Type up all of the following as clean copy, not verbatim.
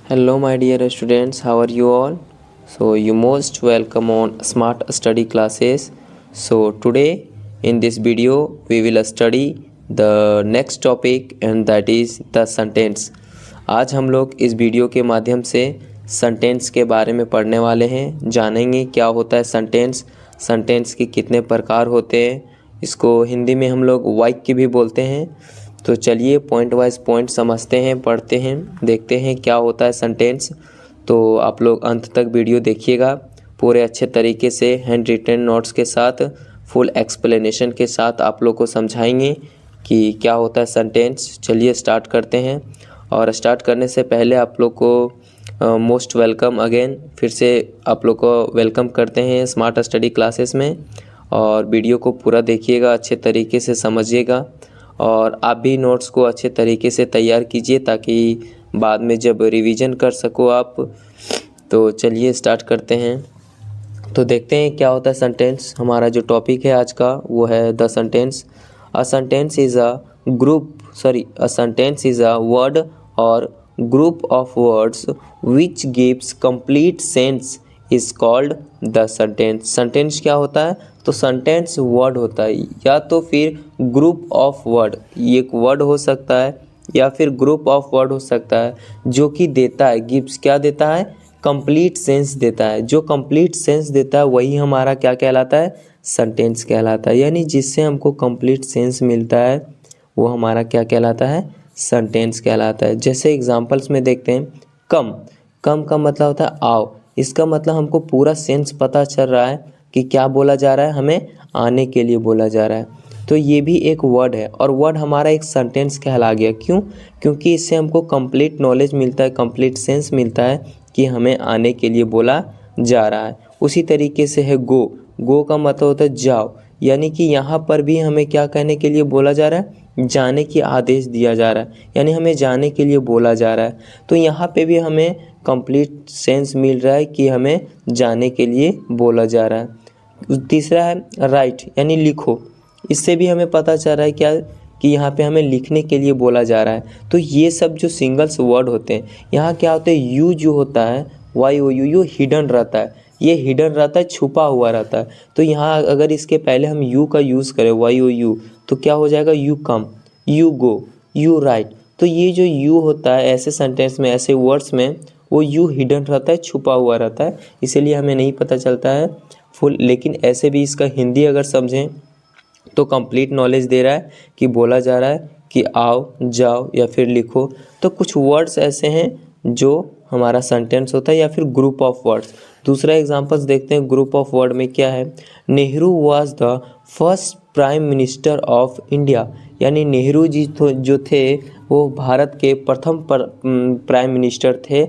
Hello, my dear students. How are you all? So, you most welcome on Smart Study classes. So, today in this video, we will study the next topic and that is the sentence. आज हम लोग इस video के माध्यम से sentence के बारे में पढ़ने वाले हैं, जानेंगे क्या होता है सेंटेंस, सेंटेंस के कितने प्रकार होते हैं, इसको हिंदी में हम लोग वाक्य भी बोलते हैं। तो चलिए पॉइंट वाइज पॉइंट समझते हैं, पढ़ते हैं, देखते हैं क्या होता है सेंटेंस। तो आप लोग अंत तक वीडियो देखिएगा, पूरे अच्छे तरीके से हैंड रिटन नोट्स के साथ, फुल एक्सप्लेनेशन के साथ आप लोग को समझाएंगे कि क्या होता है सेंटेंस। चलिए स्टार्ट करते हैं। और स्टार्ट करने से पहले आप लोग को मोस्ट वेलकम अगेन, फिर से आप लोग को वेलकम करते हैं स्मार्ट स्टडी क्लासेस में। और वीडियो को पूरा देखिएगा, अच्छे तरीके से समझिएगा और आप भी नोट्स को अच्छे तरीके से तैयार कीजिए ताकि बाद में जब रिवीजन कर सको आप। तो चलिए स्टार्ट करते हैं। तो देखते हैं क्या होता है सेंटेंस। हमारा जो टॉपिक है आज का वो है the sentence. A sentence is a sentence is a word और group of words which gives complete sense is called the sentence. Sentence क्या होता है? तो सेंटेंस वर्ड होता है या तो फिर ग्रुप ऑफ वर्ड, ये एक वर्ड हो सकता है या फिर ग्रुप ऑफ वर्ड हो सकता है जो कि देता है, गिव्स क्या देता है? कंप्लीट सेंस देता है। जो कंप्लीट सेंस देता है वही हमारा क्या कहलाता है? सेंटेंस कहलाता है। यानी जिससे हमको कंप्लीट सेंस मिलता है वो हमारा क्या कहलाता है? सेंटेंस कहलाता है। जैसे एग्जांपल्स में देखते हैं, कम, कम का मतलब होता है आओ। इसका मतलब हमको पूरा सेंस पता चल रहा है कि क्या बोला जा रहा है, हमें आने के लिए बोला जा रहा है। तो ये भी एक वर्ड है और वर्ड हमारा एक सेंटेंस कहला गया। क्यों? क्योंकि इससे हमको कंप्लीट नॉलेज मिलता है, कंप्लीट सेंस मिलता है कि हमें आने के लिए बोला जा रहा है। उसी तरीके से है गो, गो का मतलब होता है जाओ। यानी कि यहाँ पर भी हमें क्या कहने के लिए बोला जा रहा है? जाने की आदेश दिया जा रहा है, यानी हमें जाने के लिए बोला जा रहा है। तो यहाँ पे भी हमें कंप्लीट सेंस मिल रहा है कि हमें जाने के लिए बोला जा रहा है। तीसरा है राइट, यानी लिखो। इससे भी हमें पता चल रहा है क्या कि यहाँ पे हमें लिखने के लिए बोला जा रहा है। तो ये सब जो सिंगल्स वर्ड होते हैं, यहाँ क्या होता है, यू जो होता है वाई ओ यू, हिडन रहता है। ये हिडन रहता है, छुपा हुआ रहता है। तो यहाँ अगर इसके पहले हम यू का यूज़ करें, वाई ओ यू, तो क्या हो जाएगा? You come, you go, you right. तो ये जो यू होता है ऐसे सेंटेंस में, ऐसे वर्ड्स में, वो यू हिडन रहता है, छुपा हुआ रहता है, इसीलिए हमें नहीं पता चलता है फुल। लेकिन ऐसे भी इसका हिंदी अगर समझें तो कंप्लीट नॉलेज दे रहा है कि बोला जा रहा है कि आओ, जाओ या फिर लिखो। तो कुछ वर्ड्स ऐसे हैं जो हमारा सेंटेंस होता है या फिर ग्रुप ऑफ वर्ड्स। दूसरा एग्जांपल्स देखते हैं। ग्रुप ऑफ वर्ड में क्या है? Nehru was the first prime minister of India, यानी नेहरू जी जो थे वो भारत के प्रथम प्राइम मिनिस्टर थे।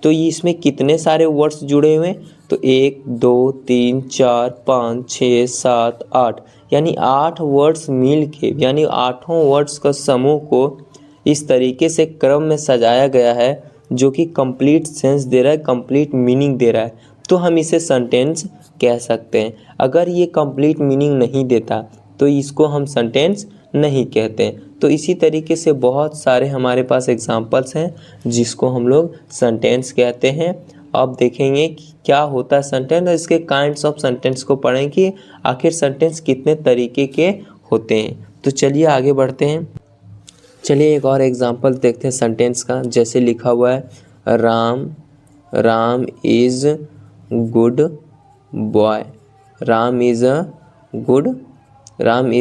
तो ये इसमें कितने सारे वर्ड्स जुड़े हुए हैं? तो 1 2 3 4 5 6 7 8, यानी 8 वर्ड्स मिल के, यानी 8 वर्ड्स का समूह को इस तरीके से क्रम में सजाया गया है जो कि कंप्लीट सेंस दे रहा है, कंप्लीट मीनिंग दे रहा है। तो हम इसे सेंटेंस कह सकते हैं। अगर ये कंप्लीट मीनिंग नहीं देता तो इसको हम सेंटेंस नहीं कहते। तो इसी तरीके से बहुत सारे हमारे पास एग्जांपल्स हैं जिसको हम लोग सेंटेंस कहते हैं। अब देखेंगे कि क्या होता है सेंटेंस और इसके काइंड्स ऑफ सेंटेंस को पढ़ें कि आखिर सेंटेंस कितने तरीके के होते हैं। तो चलिए आगे बढ़ते हैं। चलिए एक और एग्जांपल देखते हैं सेंटेंस का। जैसे लिखा हुआ है, Ram is good boy. Ram is a good boy. Ram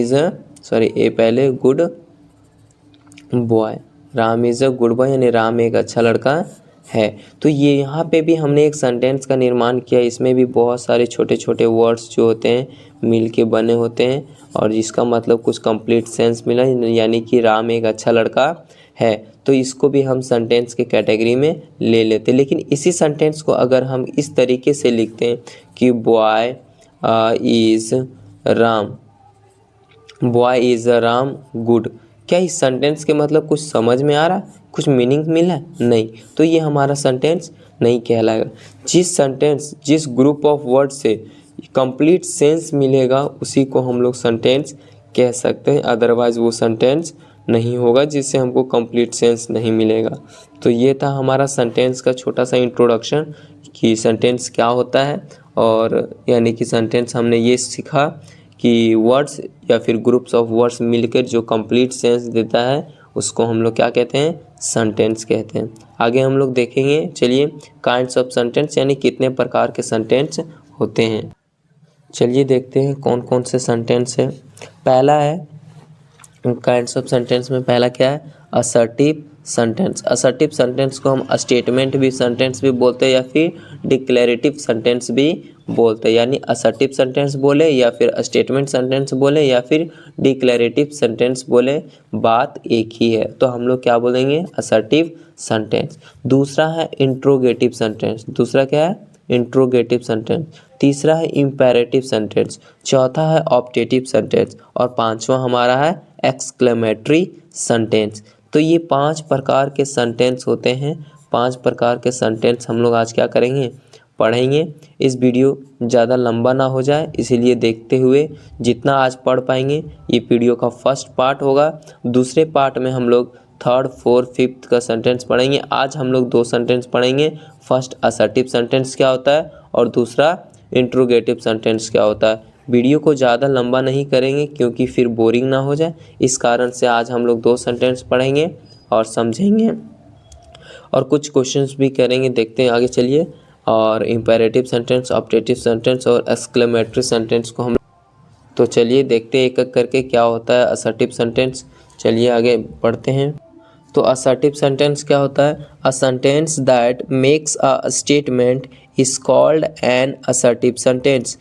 is a good boy, यानी राम एक अच्छा लड़का है। तो ये यहाँ पे भी हमने एक सेंटेंस का निर्माण किया। इसमें भी बहुत सारे छोटे छोटे वर्ड्स जो होते हैं मिल के बने होते हैं और जिसका मतलब कुछ कंप्लीट सेंस मिला, यानी कि राम एक अच्छा लड़का है। तो इसको भी हम सेंटेंस के कैटेगरी में ले लेते हैं। लेकिन इसी सेंटेंस को अगर हम इस तरीके से लिखते हैं कि बॉय इज़ राम गुड, क्या इस सेंटेंस के मतलब कुछ समझ में आ रहा है, कुछ मीनिंग मिला? नहीं। तो ये हमारा सेंटेंस नहीं कहलाएगा। जिस ग्रुप ऑफ वर्ड से कंप्लीट सेंस मिलेगा उसी को हम लोग सेंटेंस कह सकते हैं, अदरवाइज वो सेंटेंस नहीं होगा जिससे हमको कंप्लीट सेंस नहीं मिलेगा। तो ये था हमारा सेंटेंस का छोटा सा इंट्रोडक्शन कि सेंटेंस क्या होता है, और यानी कि सेंटेंस हमने ये सीखा कि वर्ड्स या फिर ग्रुप्स ऑफ वर्ड्स मिलकर जो कंप्लीट सेंस देता है उसको हम लोग क्या कहते हैं, सेंटेंस कहते हैं। आगे हम लोग देखेंगे, चलिए काइंड्स ऑफ सेंटेंस यानी कितने प्रकार के सेंटेंस होते हैं। चलिए देखते हैं कौन कौन से सेंटेंस है। पहला है काइंड्स ऑफ सेंटेंस में पहला क्या है, असर्टिव सेंटेंस। असर्टिव सेंटेंस को हम स्टेटमेंट भी सेंटेंस भी बोलते हैं या फिर डिक्लेरेटिव सेंटेंस भी बोलते हैं। यानी असर्टिव सेंटेंस बोले या फिर स्टेटमेंट सेंटेंस बोले या फिर डिक्लेरेटिव सेंटेंस बोले, बात एक ही है। तो हम लोग क्या बोलेंगे, असर्टिव सेंटेंस। दूसरा है इंट्रोगेटिव सेंटेंस। दूसरा क्या है, इंट्रोगेटिव सेंटेंस। तीसरा है इम्पेरेटिव सेंटेंस। चौथा है ऑप्टेटिव सेंटेंस। और पांचवा हमारा है एक्सक्लेमेटरी सेंटेंस। तो ये 5 प्रकार के सेंटेंस होते हैं। 5 प्रकार के सेंटेंस हम लोग आज क्या करेंगे, पढ़ेंगे। इस वीडियो ज़्यादा लंबा ना हो जाए इसीलिए देखते हुए जितना आज पढ़ पाएंगे, ये वीडियो का फर्स्ट पार्ट होगा। दूसरे पार्ट में हम लोग 3rd, 4th, 5th का सेंटेंस पढ़ेंगे। आज हम लोग 2 सेंटेंस पढ़ेंगे। फर्स्ट असर्टिव सेंटेंस क्या होता है और दूसरा इंट्रोगेटिव सेंटेंस क्या होता है। वीडियो को ज़्यादा लंबा नहीं करेंगे क्योंकि फिर बोरिंग ना हो जाए, इस कारण से आज हम लोग 2 सेंटेंस पढ़ेंगे और समझेंगे और कुछ क्वेश्चंस भी करेंगे। देखते हैं आगे, चलिए। और इम्पेरेटिव सेंटेंस, ऑप्टेटिव सेंटेंस और एक्सक्लेमेटरी सेंटेंस को हम, तो चलिए देखते हैं एक एक करके क्या होता है असर्टिव सेंटेंस। चलिए आगे पढ़ते हैं। तो असर्टिव सेंटेंस क्या होता है, a sentence that makes a statement is called an assertive sentence.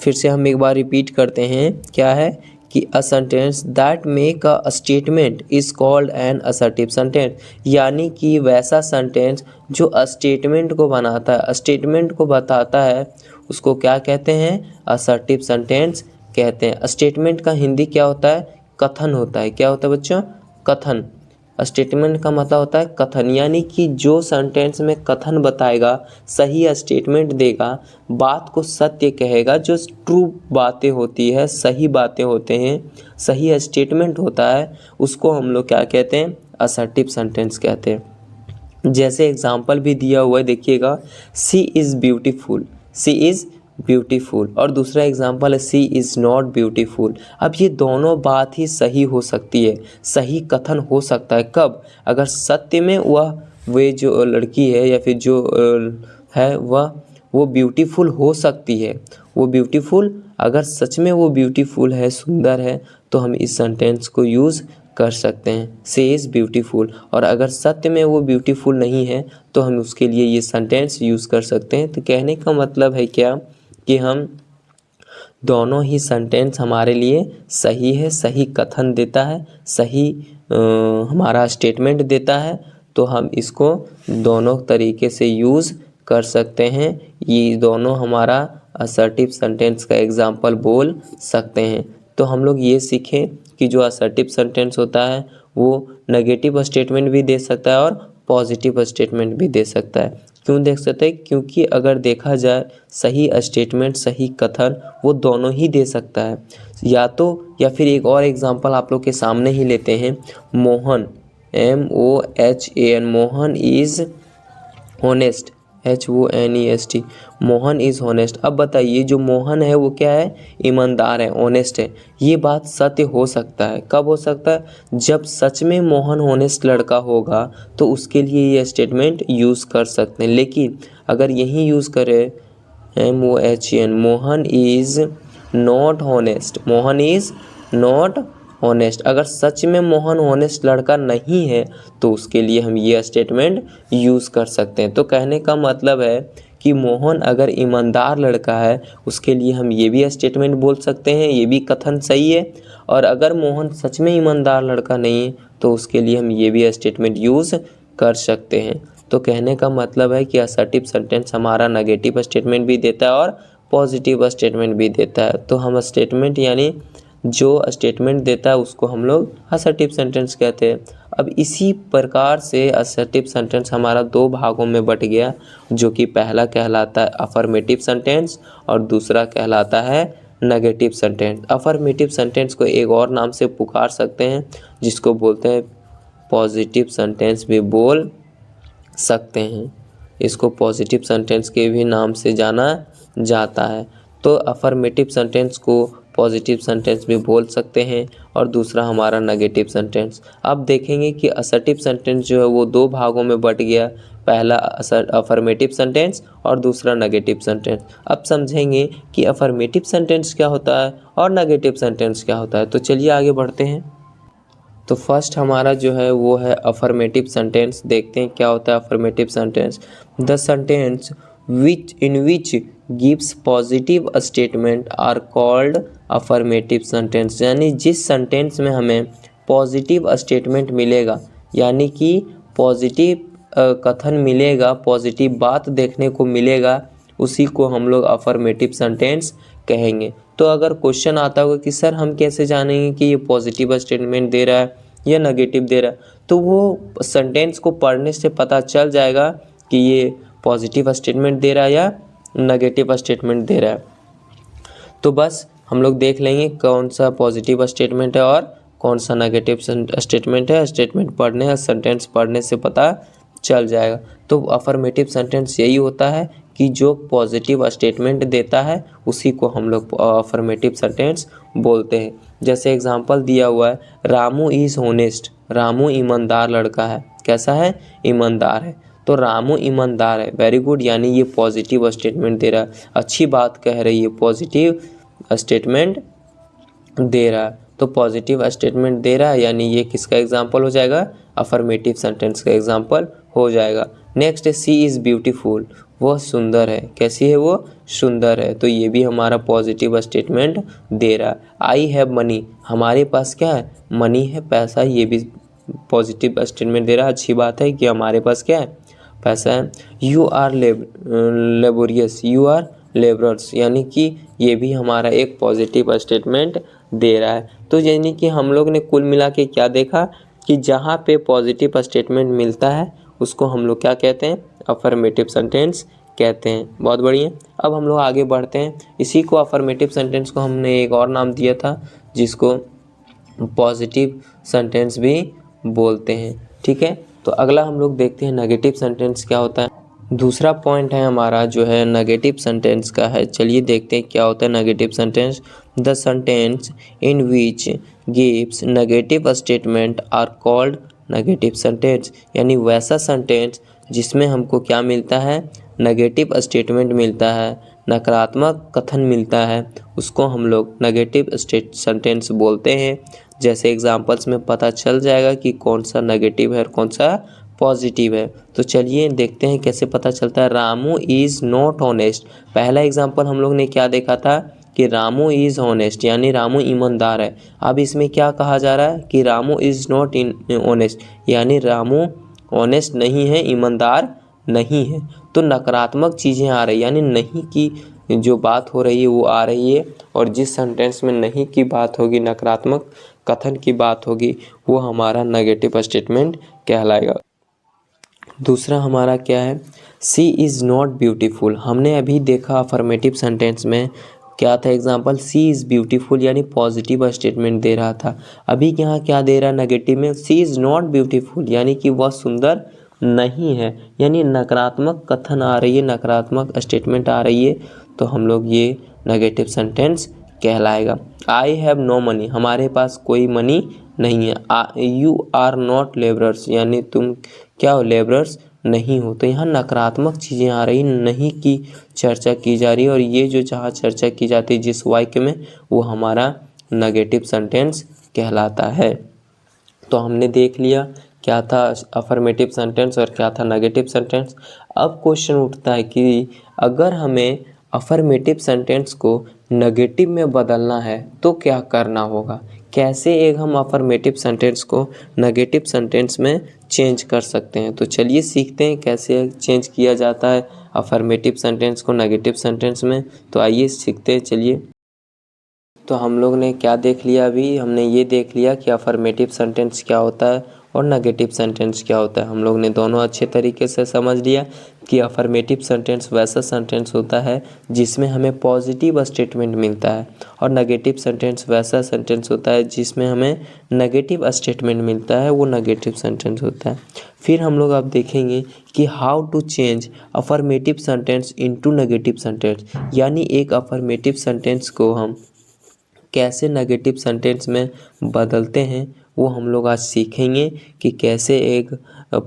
फिर से हम एक बार रिपीट करते हैं, क्या है कि a sentence that make a statement is called an assertive sentence. यानी कि वैसा सेंटेंस जो स्टेटमेंट को बनाता है, स्टेटमेंट को बताता है, उसको क्या कहते हैं, असर्टिव सेंटेंस कहते हैं। स्टेटमेंट का हिंदी क्या होता है, कथन होता है। क्या होता है बच्चों, कथन। स्टेटमेंट का मतलब होता है कथन, यानी कि जो सेंटेंस में कथन बताएगा, सही स्टेटमेंट देगा, बात को सत्य कहेगा, जो ट्रू बातें होती है, सही बातें होते हैं, सही स्टेटमेंट होता है, उसको हम लोग क्या कहते हैं, असर्टिव सेंटेंस कहते हैं। जैसे एग्जाम्पल भी दिया हुआ है, देखिएगा, she is beautiful, she is beautiful. और दूसरा एग्जाम्पल है सी इज़ नॉट ब्यूटीफुल। अब ये दोनों बात ही सही हो सकती है, सही कथन हो सकता है। कब, अगर सत्य में वे जो लड़की है या फिर जो है वो ब्यूटीफुल हो सकती है, वो ब्यूटीफुल, अगर सच में वो ब्यूटीफुल है, सुंदर है, तो हम इस सेंटेंस को यूज़ कर सकते हैं, सी इज़ ब्यूटीफुल। और अगर सत्य में वो ब्यूटीफुल नहीं है तो हम उसके लिए ये सेंटेंस यूज़ कर सकते हैं। तो कहने का मतलब है क्या कि हम दोनों ही सेंटेंस हमारे लिए सही है, सही कथन देता है, सही हमारा स्टेटमेंट देता है, तो हम इसको दोनों तरीके से यूज़ कर सकते हैं। ये दोनों हमारा असर्टिव सेंटेंस का एग्जाम्पल बोल सकते हैं। तो हम लोग ये सीखें कि जो असर्टिव सेंटेंस होता है वो नेगेटिव स्टेटमेंट भी दे सकता है और पॉजिटिव स्टेटमेंट भी दे सकता है। क्यों देख सकते हैं, क्योंकि अगर देखा जाए सही स्टेटमेंट, सही कथन वो दोनों ही दे सकता है। या फिर एक और एग्जांपल आप लोग के सामने ही लेते हैं। Mohan, MOHAN, Mohan is honest, HONEST, Mohan is honest. अब बताइए, जो मोहन है वो क्या है, ईमानदार है, ऑनेस्ट है। ये बात सत्य हो सकता है। कब हो सकता है, जब सच में मोहन होनेस्ट लड़का होगा तो उसके लिए ये स्टेटमेंट यूज़ कर सकते हैं। लेकिन अगर यही यूज़ करें MOHAN, Mohan is not honest, Mohan is not honest, अगर सच में मोहन ऑनेस्ट लड़का नहीं है तो उसके लिए हम ये स्टेटमेंट यूज़ कर सकते हैं। तो कहने का मतलब है कि मोहन अगर ईमानदार लड़का है उसके लिए हम ये भी स्टेटमेंट बोल सकते हैं, ये भी कथन सही है। और अगर मोहन सच में ईमानदार लड़का नहीं है तो उसके लिए हम ये भी स्टेटमेंट यूज़ कर सकते हैं। तो कहने का मतलब है कि असर्टिव सेंटेंस हमारा नेगेटिव स्टेटमेंट भी देता है और पॉजिटिव स्टेटमेंट भी देता है। तो हम स्टेटमेंट यानी जो स्टेटमेंट देता है उसको हम लोग असर्टिव सेंटेंस कहते हैं। अब इसी प्रकार से असर्टिव सेंटेंस हमारा 2 भागों में बट गया, जो कि पहला कहलाता है अफर्मेटिव सेंटेंस और दूसरा कहलाता है नेगेटिव सेंटेंस। अफर्मेटिव सेंटेंस को एक और नाम से पुकार सकते हैं जिसको बोलते हैं पॉजिटिव सेंटेंस भी बोल सकते हैं। इसको पॉजिटिव सेंटेंस के भी नाम से जाना जाता है। तो अफर्मेटिव सेंटेंस को पॉजिटिव सेंटेंस भी बोल सकते हैं और दूसरा हमारा नेगेटिव सेंटेंस। अब देखेंगे कि असर्टिव सेंटेंस जो है वो दो भागों में बट गया, पहला अफर्मेटिव सेंटेंस और दूसरा नेगेटिव सेंटेंस। अब समझेंगे कि अफर्मेटिव सेंटेंस क्या होता है और नेगेटिव सेंटेंस क्या होता है। तो चलिए आगे बढ़ते हैं। तो फर्स्ट हमारा जो है वो है अफर्मेटिव सेंटेंस। देखते हैं क्या होता है affirmative sentence. The sentence which gives positive statement are called affirmative sentence. यानी जिस सेंटेंस में हमें पॉजिटिव स्टेटमेंट मिलेगा, यानी कि पॉजिटिव कथन मिलेगा, पॉजिटिव बात देखने को मिलेगा, उसी को हम लोग अफर्मेटिव सेंटेंस कहेंगे। तो अगर क्वेश्चन आता होगा कि सर हम कैसे जानेंगे कि ये पॉजिटिव स्टेटमेंट दे रहा है या नेगेटिव दे रहा है, तो वो सेंटेंस को पढ़ने से पता चल जाएगा कि ये पॉजिटिव स्टेटमेंट दे रहा है या नेगेटिव स्टेटमेंट दे रहा है। तो बस हम लोग देख लेंगे कौन सा पॉजिटिव स्टेटमेंट है और कौन सा नेगेटिव स्टेटमेंट है। स्टेटमेंट पढ़ने या सेंटेंस पढ़ने से पता चल जाएगा। तो अफर्मेटिव सेंटेंस यही होता है कि जो पॉजिटिव स्टेटमेंट देता है उसी को हम लोग अफर्मेटिव सेंटेंस बोलते हैं। जैसे एग्जांपल दिया हुआ है, रामू इज़ होनेस्ट। रामू ईमानदार लड़का है। कैसा है? ईमानदार है। तो रामू ईमानदार है, वेरी गुड, यानी ये पॉजिटिव स्टेटमेंट दे रहा है, अच्छी बात कह रही है, पॉजिटिव स्टेटमेंट दे रहा है। तो पॉजिटिव स्टेटमेंट दे रहा है यानी ये किसका एग्जाम्पल हो जाएगा? अफर्मेटिव सेंटेंस का एग्जाम्पल हो जाएगा। नेक्स्ट है सी इज़ ब्यूटीफुल। वह सुंदर है। कैसी है वो? सुंदर है। तो ये भी हमारा पॉजिटिव स्टेटमेंट दे रहा है। I have money. हमारे पास क्या है? मनी है, पैसा। ये भी पॉजिटिव स्टेटमेंट दे रहा है, अच्छी बात है कि हमारे पास क्या है? पैसा है। You are laborious. You are labourers, यानी कि ये भी हमारा एक पॉजिटिव स्टेटमेंट दे रहा है। तो यानी कि हम लोग ने कुल मिला के क्या देखा कि जहाँ पे पॉजिटिव स्टेटमेंट मिलता है उसको हम लोग क्या कहते हैं? अफर्मेटिव सेंटेंस कहते हैं। बहुत बढ़िया। अब हम लोग आगे बढ़ते हैं। इसी को अफर्मेटिव सेंटेंस को हमने एक और नाम दिया था जिसको पॉजिटिव सेंटेंस भी बोलते हैं। ठीक है। तो अगला हम लोग देखते हैं नेगेटिव सेंटेंस क्या होता है। दूसरा पॉइंट है हमारा जो है नेगेटिव सेंटेंस का है। चलिए देखते हैं क्या होता है negative sentence. The sentence in which gives negative statement are called negative sentence. यानी वैसा सेंटेंस जिसमें हमको क्या मिलता है? नेगेटिव स्टेटमेंट मिलता है, नकारात्मक कथन मिलता है, उसको हम लोग नेगेटिव सेंटेंस बोलते हैं। जैसे एग्जांपल्स में पता चल जाएगा कि कौन सा नेगेटिव है और कौन सा पॉजिटिव है। तो चलिए देखते हैं कैसे पता चलता है। Ramu is not honest. पहला एग्जांपल हम लोग ने क्या देखा था कि रामू इज़ ऑनेस्ट, यानी रामू ईमानदार है। अब इसमें क्या कहा जा रहा है कि रामू इज़ नॉट ऑनेस्ट, यानी रामू ऑनेस्ट नहीं है, ईमानदार नहीं है। तो नकारात्मक चीज़ें आ रही, यानी नहीं की जो बात हो रही है वो आ रही है, और जिस सेंटेंस में नहीं की बात होगी, नकारात्मक कथन की बात होगी, वो हमारा नेगेटिव स्टेटमेंट कहलाएगा। दूसरा हमारा क्या है? सी इज़ नॉट ब्यूटीफुल। हमने अभी देखा अफर्मेटिव सेंटेंस में क्या था एग्जाम्पल? सी इज़ ब्यूटीफुल, यानी पॉजिटिव स्टेटमेंट दे रहा था। अभी यहाँ क्या दे रहा है नेगेटिव में? सी इज़ नॉट ब्यूटीफुल, यानी कि वह सुंदर नहीं है, यानी नकारात्मक कथन आ रही है, नकारात्मक स्टेटमेंट आ रही है। तो हम लोग ये नेगेटिव सेंटेंस कहलाएगा। I have no money. हमारे पास कोई मनी नहीं है। यू आर नॉट लेबरर्स, यानी तुम क्या हो? लेबरर्स नहीं हो। तो यहाँ नकारात्मक चीज़ें आ रही, नहीं की चर्चा की जा रही है, और ये जो जहाँ चर्चा की जाती है जिस वाक्य में, वो हमारा नेगेटिव सेंटेंस कहलाता है। तो हमने देख लिया क्या था अफर्मेटिव सेंटेंस और क्या था नेगेटिव सेंटेंस। अब क्वेश्चन उठता है कि अगर हमें अफर्मेटिव सेंटेंस को नेगेटिव में बदलना है तो क्या करना होगा? कैसे एक हम अफर्मेटिव सेंटेंस को नेगेटिव सेंटेंस में चेंज कर सकते हैं? तो चलिए सीखते हैं कैसे चेंज किया जाता है अफर्मेटिव सेंटेंस को नेगेटिव सेंटेंस में। तो आइए सीखते हैं। चलिए, तो हम लोग ने क्या देख लिया? अभी हमने ये देख लिया कि अफर्मेटिव सेंटेंस क्या होता है और नेगेटिव सेंटेंस क्या होता है। हम लोग ने दोनों अच्छे तरीके से समझ लिया कि अफर्मेटिव सेंटेंस वैसा सेंटेंस होता है जिसमें हमें पॉजिटिव स्टेटमेंट मिलता है और नेगेटिव सेंटेंस वैसा सेंटेंस होता है जिसमें हमें नेगेटिव स्टेटमेंट मिलता है, वो नेगेटिव सेंटेंस होता है। फिर हम लोग अब देखेंगे कि how to change affirmative sentence into negative sentence, यानी एक अफर्मेटिव सेंटेंस को हम कैसे नेगेटिव सेंटेंस में बदलते हैं, वो हम लोग आज सीखेंगे कि कैसे एक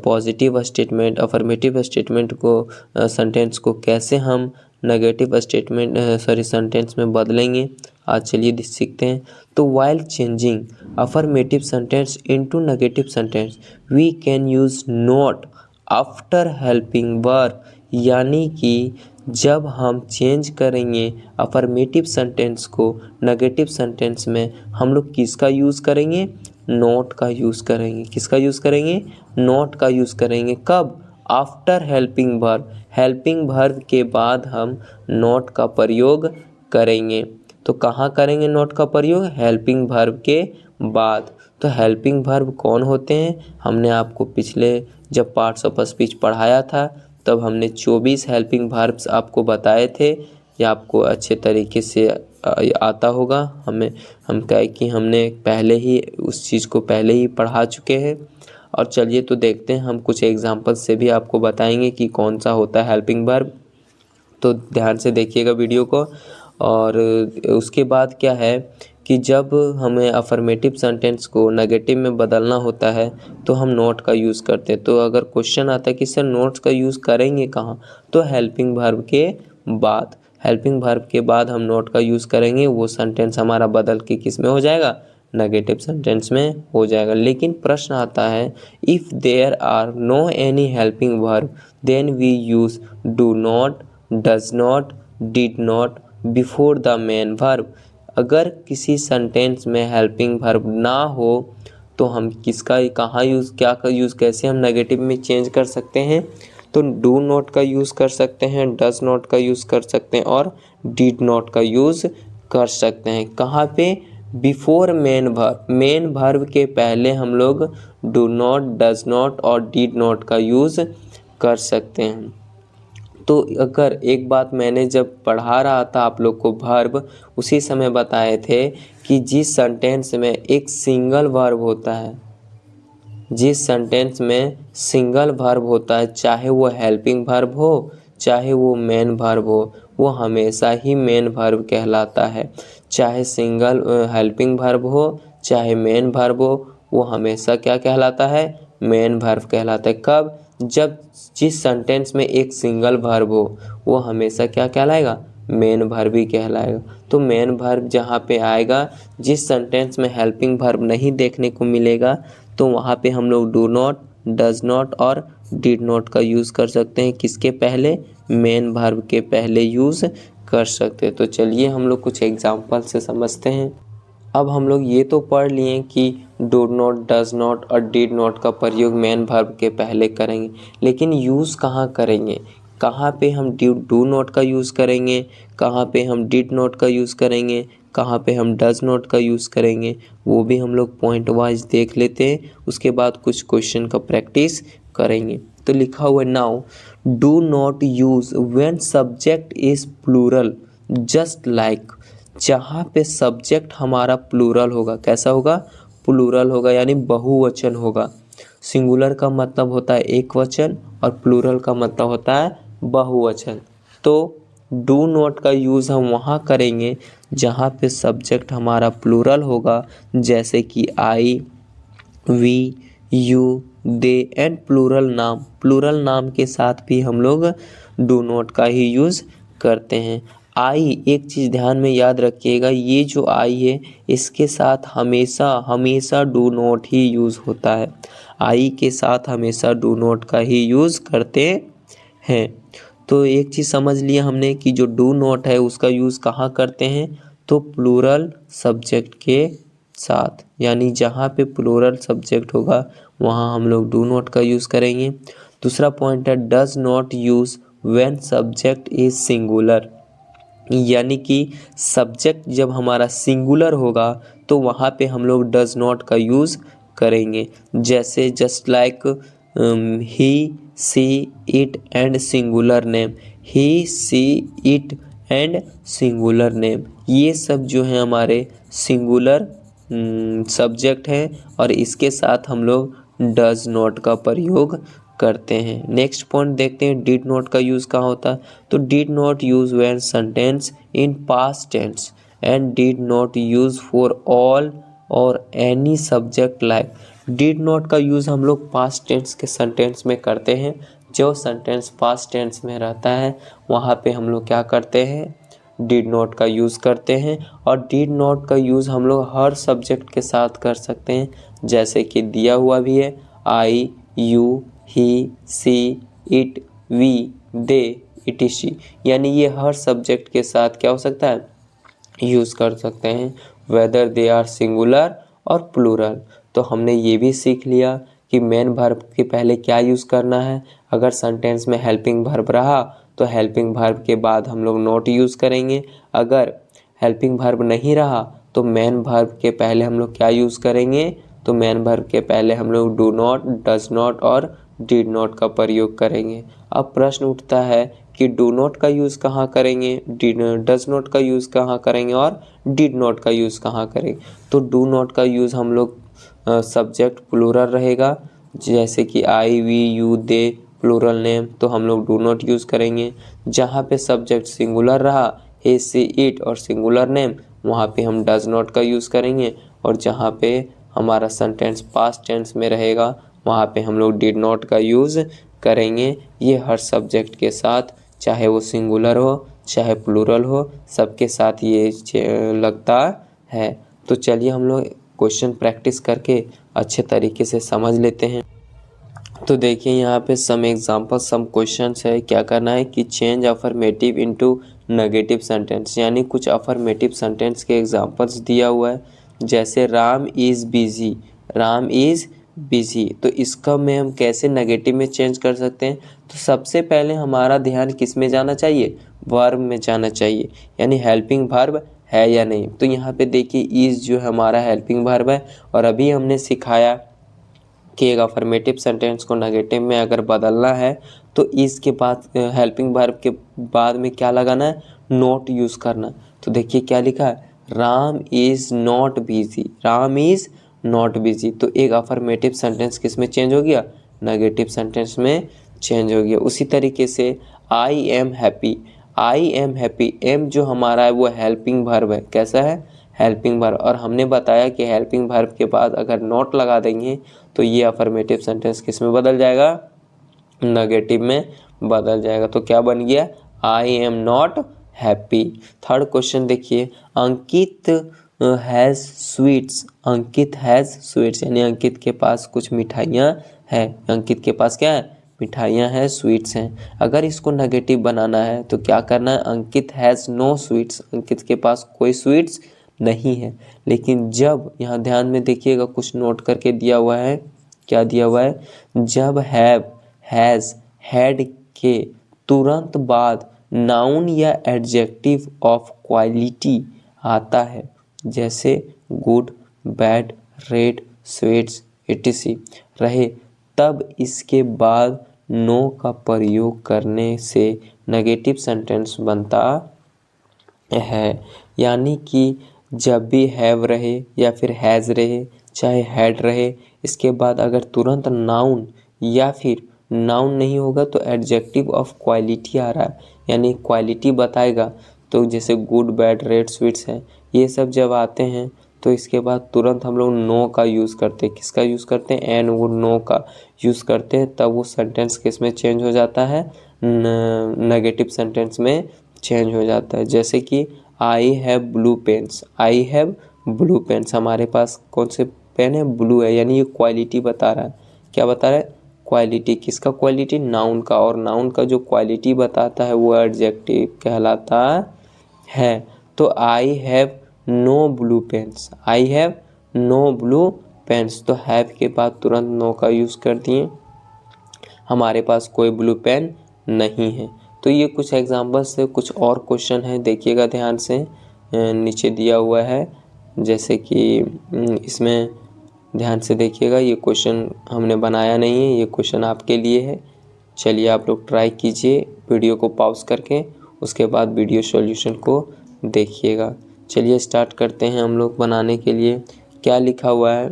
पॉजिटिव स्टेटमेंट अफर्मेटिव स्टेटमेंट को सेंटेंस को कैसे हम नेगेटिव स्टेटमेंट सेंटेंस में बदलेंगे। आज चलिए सीखते हैं। तो while changing affirmative sentence into negative sentence we can use not after helping verb, यानी कि जब हम चेंज करेंगे अफर्मेटिव सेंटेंस को नेगेटिव सेंटेंस में, हम लोग किसका यूज़ करेंगे, नॉट का यूज़ करेंगे। किसका यूज़ करेंगे, नॉट का यूज़ करेंगे। कब, after helping verb, helping verb के बाद हम नॉट का प्रयोग करेंगे। तो कहाँ करेंगे नॉट का प्रयोग, हेल्पिंग वर्ब के बाद। तो हेल्पिंग वर्ब कौन होते हैं, हमने आपको पिछले जब पार्ट्स ऑफ स्पीच पढ़ाया था तब हमने 24 हेल्पिंग वर्ब्स आपको बताए थे। या आपको अच्छे तरीके से आता होगा। हम कहे कि हमने पहले ही उस चीज़ को पहले ही पढ़ा चुके हैं। और चलिए तो देखते हैं, हम कुछ एग्जांपल से भी आपको बताएंगे कि कौन सा होता है हेल्पिंग वर्ब। तो ध्यान से देखिएगा वीडियो को। और उसके बाद क्या है कि जब हमें अफर्मेटिव सेंटेंस को नेगेटिव में बदलना होता है तो हम नॉट का यूज़ करते हैं। तो अगर क्वेश्चन आता है कि सर नोट्स का यूज़ करेंगे कहाँ, तो हेल्पिंग वर्ब के बाद। हेल्पिंग वर्ब के बाद हम नॉट का यूज़ करेंगे, वो सेंटेंस हमारा बदल के किस में हो जाएगा, नेगेटिव सेंटेंस में हो जाएगा। लेकिन प्रश्न आता है, if there are no any helping verb then we use do not, does not, did not before the main verb. अगर किसी सेंटेंस में हेल्पिंग वर्ब ना हो तो हम किसका कहाँ यूज़ क्या का यूज़ कैसे हम नेगेटिव में चेंज कर सकते हैं, तो डू नॉट का यूज़ कर सकते हैं, डज नॉट का यूज़ कर सकते हैं और डिड नॉट का यूज़ कर सकते हैं। कहाँ पे, before main verb, main verb के पहले हम लोग डू नॉट, डज नॉट और डिड नॉट का यूज़ कर सकते हैं। तो अगर एक बात मैंने जब पढ़ा रहा था आप लोग को वर्ब, उसी समय बताए थे कि जिस सेंटेंस में एक सिंगल वर्ब होता है, जिस सेंटेंस में सिंगल वर्ब होता है, चाहे वो हेल्पिंग वर्ब हो चाहे वो मेन वर्ब हो, वो हमेशा ही मेन वर्ब कहलाता है। चाहे सिंगल हेल्पिंग वर्ब हो चाहे मेन वर्ब हो, वो हमेशा क्या कहलाता है, मेन वर्ब कहलाता है। कब, जब जिस सेंटेंस में एक सिंगल वर्ब हो वो हमेशा क्या कहलाएगा, मेन वर्ब ही कहलाएगा। तो मेन वर्ब जहाँ पे आएगा, जिस सेंटेंस में हेल्पिंग वर्ब नहीं देखने को मिलेगा, तो वहाँ पे हम लोग डू नॉट, डज नॉट और डिड नॉट का यूज़ कर सकते हैं। किसके पहले, मेन वर्ब के पहले यूज़ कर सकते हैं। तो चलिए हम लोग कुछ एग्जाम्पल से समझते हैं। अब हम लोग ये तो पढ़ लिए कि डू नॉट, डज नॉट और डिड नॉट का प्रयोग मेन वर्ब के पहले करेंगे, लेकिन यूज़ कहाँ करेंगे, कहाँ पे हम डू नॉट का यूज़ करेंगे, कहाँ पे हम डिड नॉट का यूज़ करेंगे, कहाँ पे हम डज नॉट का यूज़ करेंगे, वो भी हम लोग पॉइंट वाइज देख लेते हैं। उसके बाद कुछ क्वेश्चन का प्रैक्टिस करेंगे। तो लिखा हुआ है, now do not use when subject is plural just like. जहाँ पे सब्जेक्ट हमारा प्लूरल होगा, कैसा होगा, प्लूरल होगा यानी बहुवचन होगा। सिंगुलर का मतलब होता है एक वचन और प्लूरल का मतलब होता है बहुवचन। तो डू नॉट का यूज़ हम वहाँ करेंगे जहाँ पे सब्जेक्ट हमारा प्लूरल होगा, जैसे कि I, we, you, they and plural नाम के साथ भी हम लोग डू नॉट का ही यूज़ करते हैं। आई, एक चीज़ ध्यान में याद रखिएगा, ये जो आई है इसके साथ हमेशा हमेशा डू नॉट ही यूज़ होता है। आई के साथ हमेशा डू नॉट का ही यूज़ करते हैं। तो एक चीज़ समझ लिया हमने कि जो डू नॉट है उसका यूज़ कहाँ करते हैं, तो प्लूरल सब्जेक्ट के साथ, यानी जहाँ पे प्लूरल सब्जेक्ट होगा वहाँ हम लोग डू नॉट का यूज़ करेंगे। दूसरा पॉइंट है, does not use when subject is singular, यानी कि सब्जेक्ट जब हमारा सिंगुलर होगा तो वहाँ पे हम लोग डज नॉट का यूज़ करेंगे। जैसे just like he, she, it and singular name. He, she, it and singular name, ये सब जो है हमारे सिंगुलर सब्जेक्ट हैं और इसके साथ हम लोग डज नॉट का प्रयोग करते हैं। नेक्स्ट पॉइंट देखते हैं, डिड नॉट का यूज़ कहाँ होता है। तो did not use when sentence in past tense and did not use for all और any subject like. Did not का यूज़ हम लोग पास्ट टेंस के सेंटेंस में करते हैं। जो सेंटेंस पास्ट टेंस में रहता है वहाँ पे हम लोग क्या करते हैं, डिड नॉट का यूज़ करते हैं। और डिड नॉट का यूज़ हम लोग हर सब्जेक्ट के साथ कर सकते हैं, जैसे कि दिया हुआ भी है, I, you, he, she, it, we, they, etc, यानी ये हर सब्जेक्ट के साथ क्या हो सकता है, यूज़ कर सकते हैं, वेदर दे आर सिंगुलर और प्लूरल। तो हमने ये भी सीख लिया कि मेन वर्ब के पहले क्या यूज़ करना है। अगर सेंटेंस में हेल्पिंग वर्ब रहा तो हेल्पिंग वर्ब के बाद हम लोग नॉट यूज़ करेंगे। अगर हेल्पिंग वर्ब नहीं रहा तो मेन वर्ब के पहले हम लोग क्या यूज़ करेंगे, तो मेन वर्ब के पहले हम लोग डू नॉट, डज नॉट और डिड नॉट का प्रयोग करेंगे। अब प्रश्न उठता है कि डू नॉट का यूज़ कहाँ करेंगे, डज नॉट का यूज़ कहाँ करेंगे और डिड नॉट का यूज़ कहाँ करेंगे। तो डू नॉट का यूज़ हम लोग सब्जेक्ट प्लूरल रहेगा, जैसे कि I, we, you, they, plural name, तो हम लोग डू नॉट यूज़ करेंगे। जहाँ पे सब्जेक्ट सिंगुलर रहा, हे, सी, इट और सिंगुलर नेम, वहाँ पे हम डज नॉट का यूज़ करेंगे। और जहाँ पे हमारा सेंटेंस पास्ट टेंस में रहेगा वहाँ पे हम लोग डिड नॉट का यूज़ करेंगे। ये हर सब्जेक्ट के साथ, चाहे वो सिंगुलर हो चाहे प्लूरल हो, सबके साथ ये लगता है। तो चलिए हम लोग क्वेश्चन प्रैक्टिस करके अच्छे तरीके से समझ लेते हैं। तो देखिए यहाँ पे सम एग्जांपल, सम क्वेश्चंस है। क्या करना है कि change affirmative into negative sentence, यानी कुछ अफर्मेटिव सेंटेंस के एग्जांपल्स दिया हुआ है। जैसे Ram is busy, Ram is busy, तो इसका में हम कैसे नेगेटिव में चेंज कर सकते हैं। तो सबसे पहले हमारा ध्यान किस में जाना चाहिए, वर्ब में जाना चाहिए, यानी हेल्पिंग वर्ब है या नहीं। तो यहाँ पे देखिए इज़ जो है हमारा हेल्पिंग वर्ब है और अभी हमने सिखाया कि एक अफर्मेटिव सेंटेंस को नेगेटिव में अगर बदलना है तो इसके बाद हेल्पिंग वर्ब के बाद में क्या लगाना है, नॉट यूज़ करना। तो देखिए क्या लिखा है, Ram is not busy, Ram is not busy. तो एक अफर्मेटिव सेंटेंस किस में चेंज हो गया, नेगेटिव सेंटेंस में चेंज हो गया। उसी तरीके से I am happy, I am happy, am जो हमारा है वो हेल्पिंग वर्ब है, कैसा है, हेल्पिंग वर्ब। और हमने बताया कि हेल्पिंग वर्ब के बाद अगर नॉट लगा देंगे तो ये अफर्मेटिव सेंटेंस किस में बदल जाएगा, नेगेटिव में बदल जाएगा। तो क्या बन गया, I am not happy. Third question देखिए, Ankit has sweets, Ankit has sweets, यानी अंकित के पास कुछ मिठाइयाँ हैं, अंकित के पास क्या है, मिठाइयाँ हैं, स्वीट्स हैं। अगर इसको नेगेटिव बनाना है तो क्या करना है, अंकित हैज़ नो स्वीट्स, अंकित के पास कोई स्वीट्स नहीं है। लेकिन जब, यहाँ ध्यान में देखिएगा कुछ नोट करके दिया हुआ है, क्या दिया हुआ है, जब हैव, हैज़, हैड के तुरंत बाद नाउन या एडजेक्टिव ऑफ क्वालिटी आता है, जैसे good, bad, red, sweets, etc रहे, तब इसके बाद नो का प्रयोग करने से नेगेटिव सेंटेंस बनता है। यानी कि जब भी हैव रहे या फिर हैज़ रहे चाहे हैड रहे, इसके बाद अगर तुरंत नाउन या फिर नाउन नहीं होगा तो एडजेक्टिव ऑफ क्वालिटी आ रहा है, यानी क्वालिटी बताएगा। तो जैसे गुड, बैड, रेड, स्वीट्स है, ये सब जब आते हैं तो इसके बाद तुरंत हम लोग नो का यूज़ करते हैं। किसका यूज़ करते हैं, एन वो नो का यूज़ करते हैं, तब वो सेंटेंस किस में चेंज हो जाता है, नेगेटिव सेंटेंस में चेंज हो जाता है। जैसे कि I have blue pens, I have blue pens, हमारे पास कौन से पेन है, ब्लू है, यानी ये क्वालिटी बता रहा है। क्या बता रहा है, क्वालिटी। किसका क्वालिटी, नाउन का। और नाउन का जो क्वालिटी बताता है वो एडजेक्टिव कहलाता है। तो I have no blue pens, I have no blue pens, तो हैव के बाद तुरंत नो का यूज़ कर दिए, हमारे पास कोई ब्लू पेन नहीं है। तो ये कुछ एग्जांपल्स है, कुछ और क्वेश्चन है, देखिएगा ध्यान से, नीचे दिया हुआ है। जैसे कि इसमें ध्यान से देखिएगा, ये क्वेश्चन हमने बनाया नहीं है, ये क्वेश्चन आपके लिए है। चलिए आप लोग ट्राई कीजिए वीडियो को पॉज करके, उसके बाद वीडियो सॉल्यूशन को देखिएगा। चलिए स्टार्ट करते हैं हम लोग बनाने के लिए। क्या लिखा हुआ है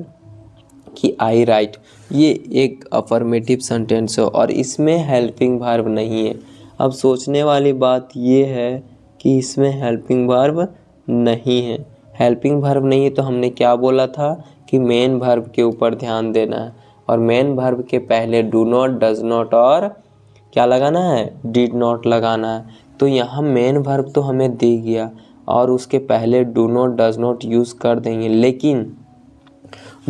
कि आई राइट, ये एक अफर्मेटिव सेंटेंस है और इसमें हेल्पिंग वर्ब नहीं है। अब सोचने वाली बात ये है कि इसमें हेल्पिंग वर्ब नहीं है। हेल्पिंग वर्ब नहीं है तो हमने क्या बोला था कि मेन वर्ब के ऊपर ध्यान देना है, और मेन वर्ब के पहले डू नॉट, डज नॉट और क्या लगाना है, डिड नॉट लगाना है। तो यहाँ मेन वर्ब तो हमें दे गया और उसके पहले do not, does not use कर देंगे, लेकिन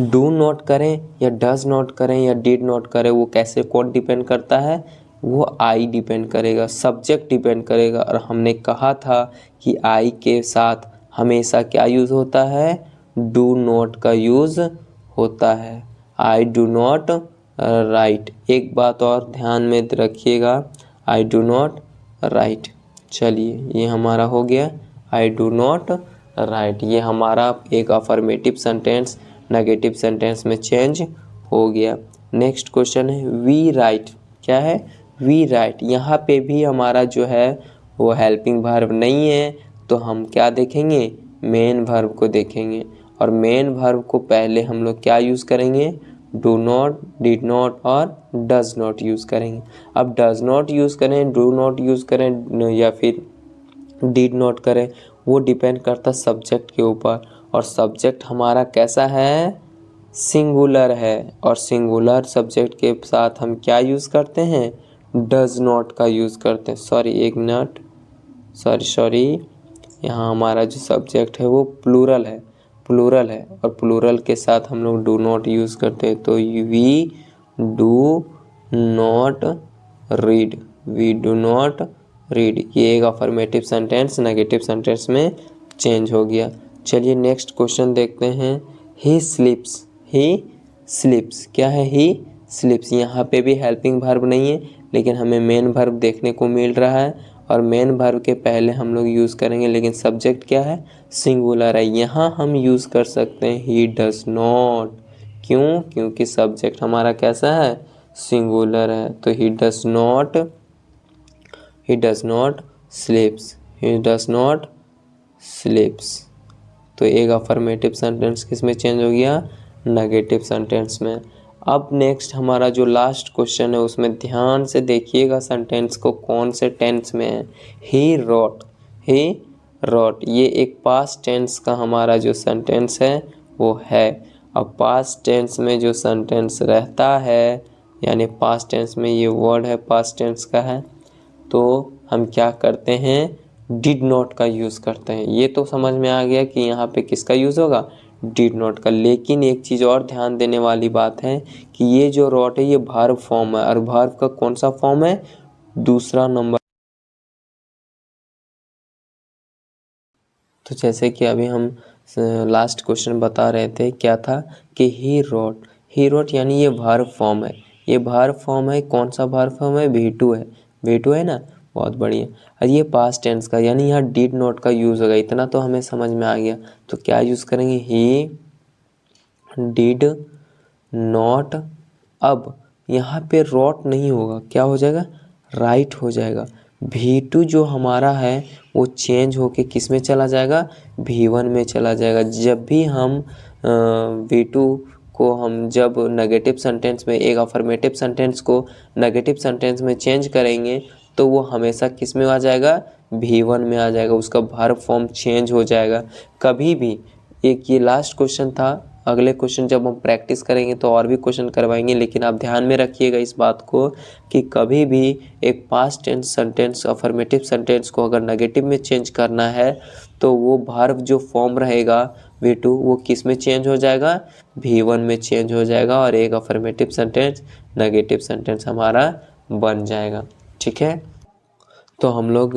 डू नॉट करें या डज नॉट करें या डिड नॉट करें, वो कैसे कौन डिपेंड करता है, वो आई डिपेंड करेगा, सब्जेक्ट डिपेंड करेगा। और हमने कहा था कि आई के साथ हमेशा क्या यूज़ होता है, डू नॉट का यूज़ होता है। I do not right. एक बात और ध्यान में रखिएगा, आई डू नॉट राइट। चलिए ये हमारा हो गया, आई डू नॉट राइट। ये हमारा एक अफर्मेटिव सेंटेंस नेगेटिव सेंटेंस में चेंज हो गया। नेक्स्ट क्वेश्चन है वी राइट। क्या है, वी राइट। यहाँ पे भी हमारा जो है वो हेल्पिंग वर्ब नहीं है, तो हम क्या देखेंगे, मेन वर्ब को देखेंगे। और मेन वर्ब को पहले हम लोग क्या यूज़ करेंगे, डू नॉट, डिड नॉट और डज नॉट यूज़ करेंगे। अब डज नॉट यूज़ करें, डू नॉट यूज़ करें या फिर डिड नॉट करें, वो डिपेंड करता सब्जेक्ट के ऊपर। और सब्जेक्ट हमारा कैसा है, सिंगुलर है। और सिंगुलर सब्जेक्ट के साथ हम क्या यूज़ करते हैं, डज नॉट का यूज़ करते हैं। सॉरी एक मिनट, सॉरी यहाँ हमारा जो सब्जेक्ट है वो प्लूरल है, और प्लूरल के साथ हम लोग डू नॉट यूज़ करते हैं। तो we do not read, we do not read. ये एक अफर्मेटिव सेंटेंस नेगेटिव सेंटेंस में चेंज हो गया। चलिए नेक्स्ट क्वेश्चन देखते हैं। ही स्लीप्स, ही स्लीप्स। क्या है, ही स्लीप्स। यहाँ पे भी हेल्पिंग वर्ब नहीं है, लेकिन हमें मेन वर्ब देखने को मिल रहा है और मेन वर्ब के पहले हम लोग यूज़ करेंगे, लेकिन सब्जेक्ट क्या है, सिंगुलर है। यहाँ हम यूज़ कर सकते हैं ही डज नॉट। क्यों, क्योंकि सब्जेक्ट हमारा कैसा है, सिंगुलर है। तो he does not, he does not स्लीप्स, he does not स्लीप्स। तो एक अफर्मेटिव सेंटेंस किस में चेंज हो गया, नेगेटिव सेंटेंस में। अब नेक्स्ट हमारा जो लास्ट क्वेश्चन है उसमें ध्यान से देखिएगा सेंटेंस को कौन से टेंस में है। He wrote, he wrote. ये एक पास्ट टेंस का हमारा जो सेंटेंस है वो है। अब पास्ट टेंस में जो सेंटेंस रहता है, यानी पास्ट टेंस में ये वर्ड है पास्ट टेंस का है, तो हम क्या करते हैं, डिड नॉट का यूज़ करते हैं। ये तो समझ में आ गया कि यहाँ पे किसका यूज़ होगा, डिड नॉट का। लेकिन एक चीज़ और ध्यान देने वाली बात है कि ये जो रॉट है ये वर्ब फॉर्म है, और वर्ब का कौन सा फॉर्म है, दूसरा नंबर। तो जैसे कि अभी हम लास्ट क्वेश्चन बता रहे थे, क्या था कि ही रोट, ही रोट यानी ये वर्ब फॉर्म है। ये वर्ब फॉर्म है, कौन सा वर्ब फॉर्म है, V2 है, V2 है ना, बहुत बढ़िया। और ये पास्ट टेंस का, यानी यहाँ डिड नॉट का यूज़ होगा। इतना तो हमें समझ में आ गया। तो क्या यूज़ करेंगे, ही डिड नॉट। अब यहाँ पे रॉट नहीं होगा, क्या हो जाएगा, राइट हो जाएगा। V2 जो हमारा है वो चेंज होके किस में चला जाएगा, V1 में चला जाएगा। जब भी हम V2 को हम जब नेगेटिव सेंटेंस में, एक अफर्मेटिव सेंटेंस को नेगेटिव सेंटेंस में चेंज करेंगे तो वो हमेशा किस में आ जाएगा, V1 में आ जाएगा। उसका वर्ब फॉर्म चेंज हो जाएगा कभी भी। एक ये लास्ट क्वेश्चन था, अगले क्वेश्चन जब हम प्रैक्टिस करेंगे तो और भी क्वेश्चन करवाएंगे। लेकिन आप ध्यान में रखिएगा इस बात को कि कभी भी एक past tense sentence affirmative sentence को अगर नेगेटिव में चेंज करना है तो वो वर्ब जो फॉर्म रहेगा V2 वो किस में चेंज हो जाएगा, V1 में चेंज हो जाएगा, और एक अफर्मेटिव सेंटेंस नेगेटिव सेंटेंस हमारा बन जाएगा। ठीक है, तो हम लोग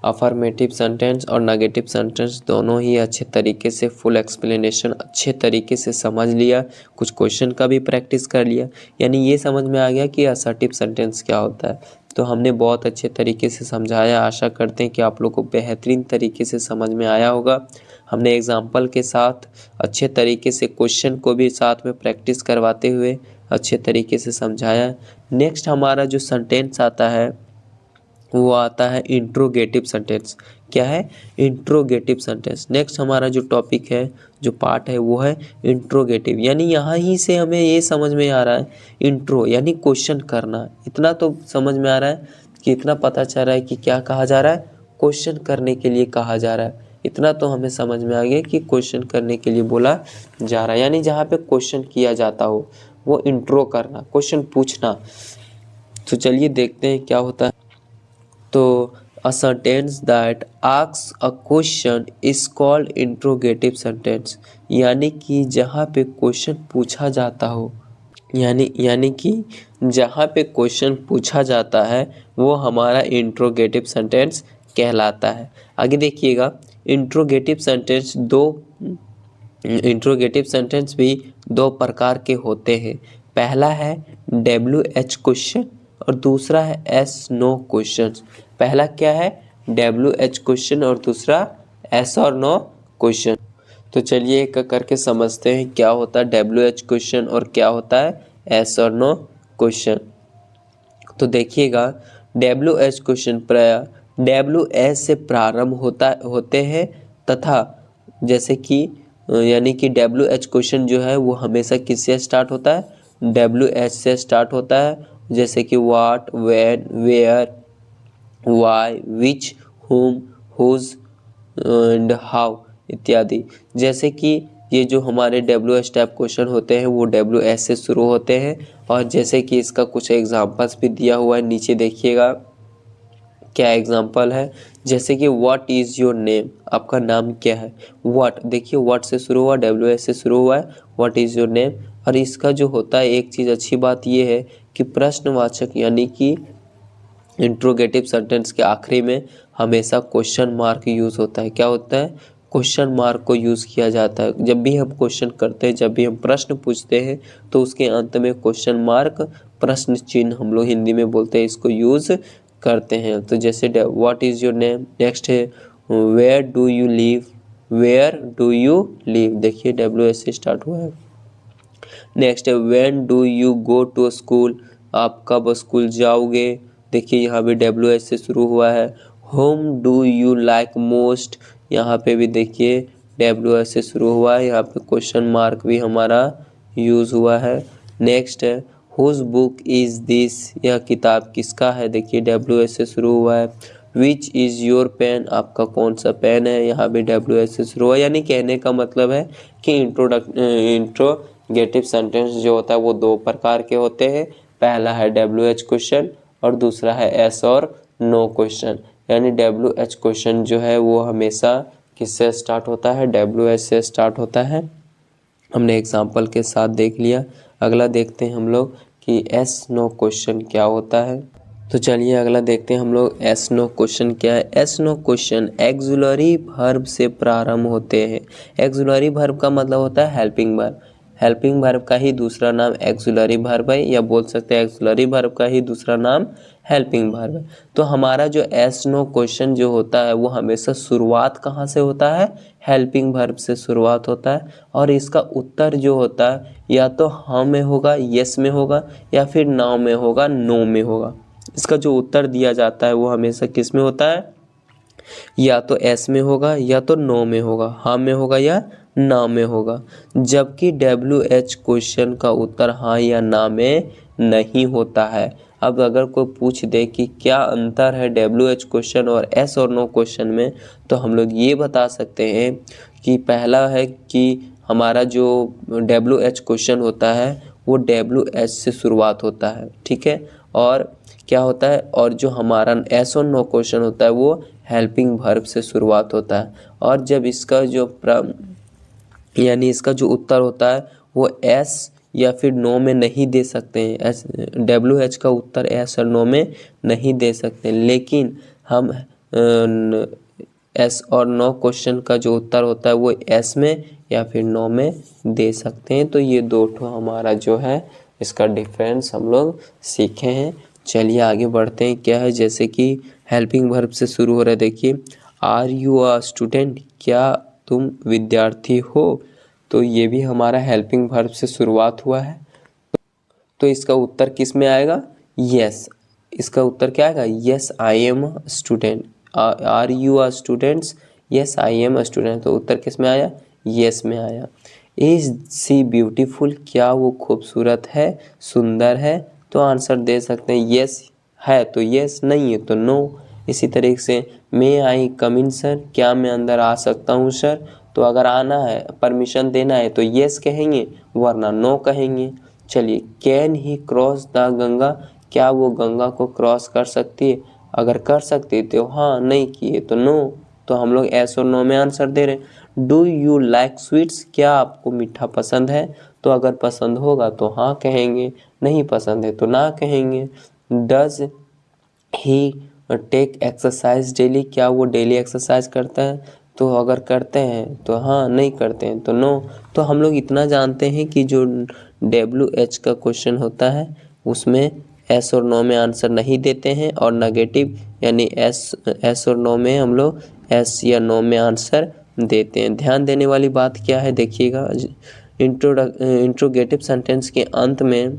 अफर्मेटिव सेंटेंस और नेगेटिव सेंटेंस दोनों ही अच्छे तरीके से फुल एक्सप्लेनेशन अच्छे तरीके से समझ लिया, कुछ क्वेश्चन का भी प्रैक्टिस कर लिया। यानी ये समझ में आ गया कि असर्टिव सेंटेंस क्या होता है। तो हमने बहुत अच्छे तरीके से समझाया। आशा करते हैं कि आप लोग को बेहतरीन तरीके से समझ में आया होगा। हमने एग्जाम्पल के साथ अच्छे तरीके से क्वेश्चन को भी साथ में प्रैक्टिस करवाते हुए अच्छे तरीके से समझाया। नेक्स्ट हमारा जो सेंटेंस आता है वो आता है इंट्रोगेटिव सेंटेंस। क्या है? Interrogative sentence. नेक्स्ट हमारा जो टॉपिक है, जो पार्ट है, वो है इंट्रोगेटिव। यानी यहाँ ही से हमें ये समझ में आ रहा है, इंट्रो यानी क्वेश्चन करना। इतना तो समझ में आ रहा है कि इतना पता चल रहा है कि क्या कहा जा रहा है, क्वेश्चन करने के लिए कहा जा रहा है। इतना तो हमें समझ में आ गया कि क्वेश्चन करने के लिए बोला जा रहा है, यानी जहाँ पे क्वेश्चन किया जाता हो वो इंट्रो करना, क्वेश्चन पूछना। तो चलिए देखते हैं क्या होता है। तो a sentence that asks a question is called interrogative sentence। यानी कि जहाँ पे क्वेश्चन पूछा जाता हो, यानी कि जहाँ पे क्वेश्चन पूछा जाता है वो हमारा इंट्रोगेटिव सेंटेंस कहलाता है। आगे देखिएगा, इंट्रोगेटिव सेंटेंस भी दो प्रकार के होते हैं। पहला है WH क्वेश्चन और दूसरा है एस नो क्वेश्चन। पहला क्या है? WH क्वेश्चन और दूसरा एस और नो क्वेश्चन। तो चलिए एक करके समझते हैं क्या होता है WH क्वेश्चन और क्या होता है एस और नो क्वेश्चन। तो देखिएगा, WH क्वेश्चन WH से प्रारंभ होते हैं तथा जैसे कि यानी कि WH क्वेश्चन जो है वो हमेशा किससे स्टार्ट होता है? WH से स्टार्ट होता है। जैसे कि what, when, where, why, which, whom, whose and how इत्यादि। जैसे कि ये जो हमारे WH टाइप क्वेश्चन होते हैं वो WH से शुरू होते हैं। और जैसे कि इसका कुछ एग्जांपल्स भी दिया हुआ है, नीचे देखिएगा क्या एग्जांपल है। जैसे कि व्हाट इज़ योर नेम, आपका नाम क्या है। व्हाट, देखिए व्हाट से शुरू हुआ, WH से शुरू हुआ है, व्हाट इज़ योर नेम। और इसका जो होता है, एक चीज़ अच्छी बात ये है कि प्रश्नवाचक यानी कि इंट्रोगेटिव सेंटेंस के आखिरी में हमेशा क्वेश्चन मार्क यूज़ होता है। क्या होता है? क्वेश्चन मार्क को यूज़ किया जाता है। जब भी हम क्वेश्चन करते हैं, जब भी हम प्रश्न पूछते हैं तो उसके अंत में क्वेश्चन मार्क, प्रश्न चिन्ह हम लोग हिंदी में बोलते हैं, इसको यूज़ करते हैं। तो जैसे what is your name. Next है where do you live, where do you live, देखिए WH से स्टार्ट हुआ है। नेक्स्ट है when do you go to school, आप कब स्कूल जाओगे, देखिए यहाँ भी WH से शुरू हुआ है। Home do you like most, यहाँ पे भी देखिए WH से शुरू हुआ है, यहाँ पे क्वेश्चन मार्क भी हमारा यूज़ हुआ है। नेक्स्ट है हुज बुक इज़ दिस, यह किताब किसका है, देखिए WH से शुरू हुआ है। विच इज़ योर पेन, आपका कौन सा पेन है, यहाँ भी WH से शुरू हुआ है। यानी कहने का मतलब है कि इंट्रोगेटिव सेंटेंस जो होता है वो दो प्रकार के होते हैं। पहला है WH क्वेश्चन और दूसरा है एस और नो क्वेश्चन। यानी WH क्वेश्चन जो है वो हमेशा किससे स्टार्ट होता है? WH से स्टार्ट होता है। हमने एग्जाम्पल के साथ देख लिया। अगला देखते हैं हम लोग कि एस नो क्वेश्चन क्या होता है। तो चलिए अगला देखते हैं हम लोग एस नो क्वेश्चन क्या है। S no question auxiliary verb से प्रारंभ होते हैं। एक्सुलरी वर्ब का मतलब होता है हेल्पिंग वर्ब। हेल्पिंग वर्ब का ही दूसरा नाम एक्सुलरी वर्ब है, या बोल सकते हैं एक्सुलरी वर्ब का ही दूसरा नाम हेल्पिंग वर्ब है। तो हमारा जो एस नो क्वेश्चन जो होता है वो हमेशा शुरुआत कहाँ से होता है? हेल्पिंग वर्ब से शुरुआत होता है। और इसका उत्तर जो होता है या तो हाँ में होगा, यस में होगा, या फिर नाउ में होगा, नो में होगा। इसका जो उत्तर दिया जाता है वो हमेशा किस में होता है? या तो एस में होगा, या तो नो में होगा, हाँ में होगा या ना में होगा। जबकि WH क्वेश्चन का उत्तर हाँ या ना में नहीं होता है। अब अगर कोई पूछ दे कि क्या अंतर है WH क्वेश्चन और एस और नो क्वेश्चन में, तो हम लोग ये बता सकते हैं कि पहला है कि हमारा जो WH क्वेश्चन होता है वो WH से शुरुआत होता है, ठीक है। और क्या होता है, और जो हमारा एस और नो क्वेश्चन होता है वो हेल्पिंग वर्ब से शुरुआत होता है। और जब इसका जो यानी इसका जो उत्तर होता है वो एस या फिर नो में नहीं दे सकते हैं। WH का उत्तर एस और नो में नहीं दे सकते, लेकिन हम एस और नो क्वेश्चन का जो उत्तर होता है वो एस में या फिर नो में दे सकते हैं। तो ये दो ठो हमारा जो है इसका डिफरेंस हम लोग सीखे हैं। चलिए आगे बढ़ते हैं। क्या है, जैसे कि हेल्पिंग वर्ब से शुरू हो रहा है, देखिए आर यू अ स्टूडेंट, क्या तुम विद्यार्थी हो। तो ये भी हमारा हेल्पिंग वर्ब से शुरुआत हुआ है। तो इसका उत्तर किस में आएगा? यस। इसका उत्तर क्या आएगा? Yes I am a student. Are you a students? Yes I am a student. तो उत्तर किस में आया? यस में आया। Is she beautiful? क्या वो खूबसूरत है, सुंदर है? तो आंसर दे सकते हैं यस है तो यस, नहीं है तो नो। इसी तरीके से मे आई कम इन सर? क्या मैं अंदर आ सकता हूँ सर? तो अगर आना है, परमिशन देना है तो यस कहेंगे, वरना नो कहेंगे। चलिए, can he cross the Ganga? क्या वो गंगा को क्रॉस कर सकती है? अगर कर सकती है तो हाँ, नहीं किए तो नो। तो हम लोग एस और नो में आंसर दे रहे हैं। Do you like sweets? क्या आपको मीठा पसंद है? तो अगर पसंद होगा तो हाँ कहेंगे, नहीं पसंद है तो ना कहेंगे। Does he take exercise daily? क्या वो डेली एक्सरसाइज करता है? तो अगर करते हैं तो हाँ, नहीं करते हैं तो नो। तो हम लोग इतना जानते हैं कि जो WH का क्वेश्चन होता है उसमें एस और नो में आंसर नहीं देते हैं, और नेगेटिव यानी एस और नो में हम लोग एस या नो में आंसर देते हैं। ध्यान देने वाली बात क्या है, देखिएगा, इंट्रोगेटिव सेंटेंस के अंत में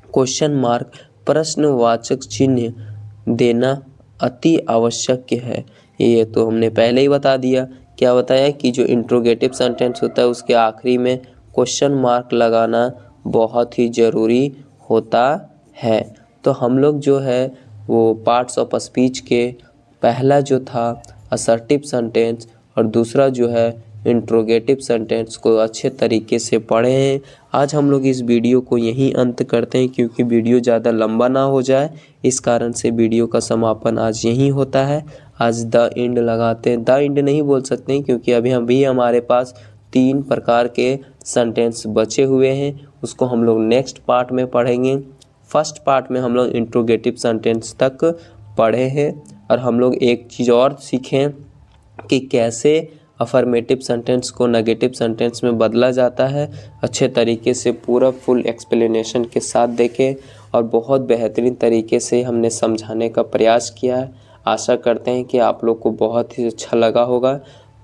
क्वेश्चन मार्क प्रश्नवाचक चिन्ह देना अति आवश्यक है। ये तो हमने पहले ही बता दिया। क्या बताया कि जो इंट्रोगेटिव सेंटेंस होता है उसके आखिरी में क्वेश्चन मार्क लगाना बहुत ही ज़रूरी होता है। तो हम लोग जो है वो पार्ट्स ऑफ स्पीच के पहला जो था असर्टिव सेंटेंस और दूसरा जो है इंट्रोगेटिव सेंटेंस को अच्छे तरीके से पढ़े हैं। आज हम लोग इस वीडियो को यहीं अंत करते हैं, क्योंकि वीडियो ज़्यादा लंबा ना हो जाए, इस कारण से वीडियो का समापन आज यहीं होता है। आज द एंड लगाते हैं, द एंड नहीं बोल सकते हैं क्योंकि अभी हमारे पास 3 प्रकार के सेंटेंस बचे हुए हैं, उसको हम लोग नेक्स्ट पार्ट में पढ़ेंगे। फर्स्ट पार्ट में हम लोग इंट्रोगेटिव सेंटेंस तक पढ़े हैं, और हम लोग एक चीज़ और सीखें कि कैसे अफर्मेटिव सेंटेंस को नेगेटिव सेंटेंस में बदला जाता है। अच्छे तरीके से पूरा फुल एक्सप्लेनेशन के साथ देखें, और बहुत बेहतरीन तरीके से हमने समझाने का प्रयास किया है। आशा करते हैं कि आप लोग को बहुत ही अच्छा लगा होगा।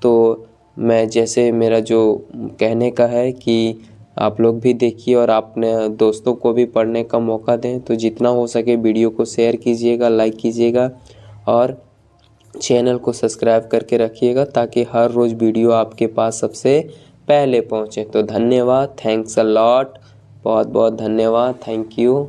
तो मैं जैसे मेरा जो कहने का है कि आप लोग भी देखिए और अपने दोस्तों को भी पढ़ने का मौका दें। तो जितना हो सके वीडियो को शेयर कीजिएगा, लाइक कीजिएगा, और चैनल को सब्सक्राइब करके रखिएगा ताकि हर रोज़ वीडियो आपके पास सबसे पहले पहुंचे। तो धन्यवाद, थैंक्स अ लॉट, बहुत बहुत धन्यवाद, थैंक यू।